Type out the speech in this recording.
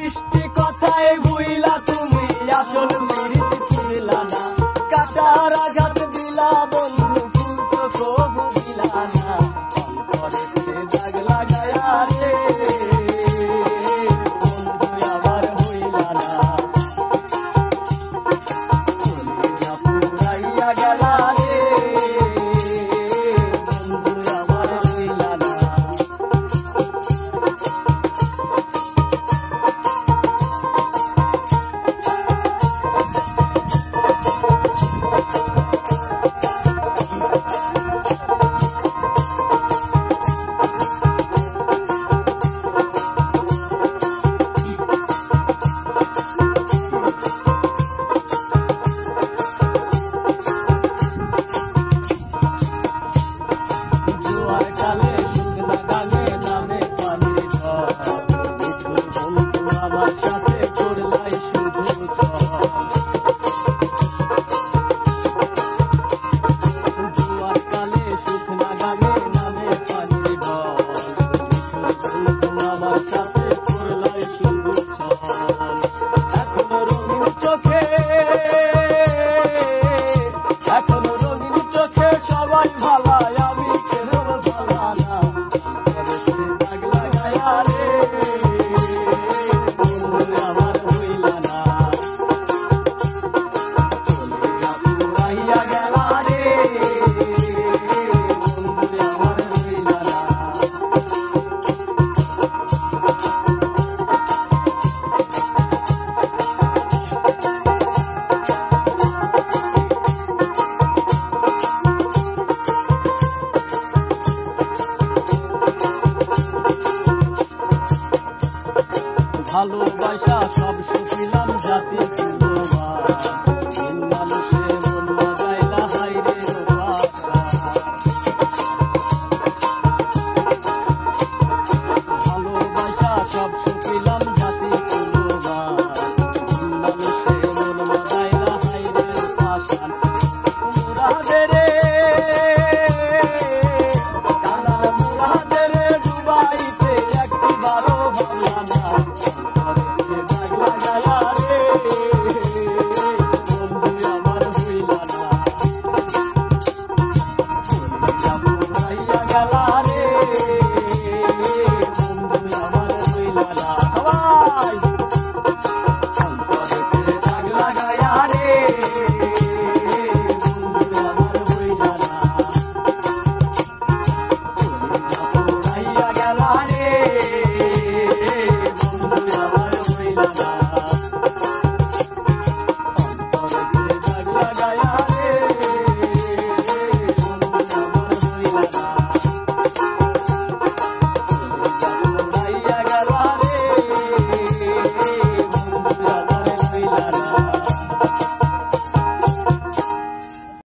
মিষ্টি কথায় ভুইলা তুমি আসল মিষ্টি তুলিলা না, কাটার আঘাত দিলা বন্ধু ফুল তো কবু দিলা না, অন্তরেতে দাগ লাগায়া রে বন্ধু আবার হইলা না, কলিজা পুরাইয়া গেলা রে বন্ধু আবার হইলা না। ভালোবাসা সব শুকিলাম জাতি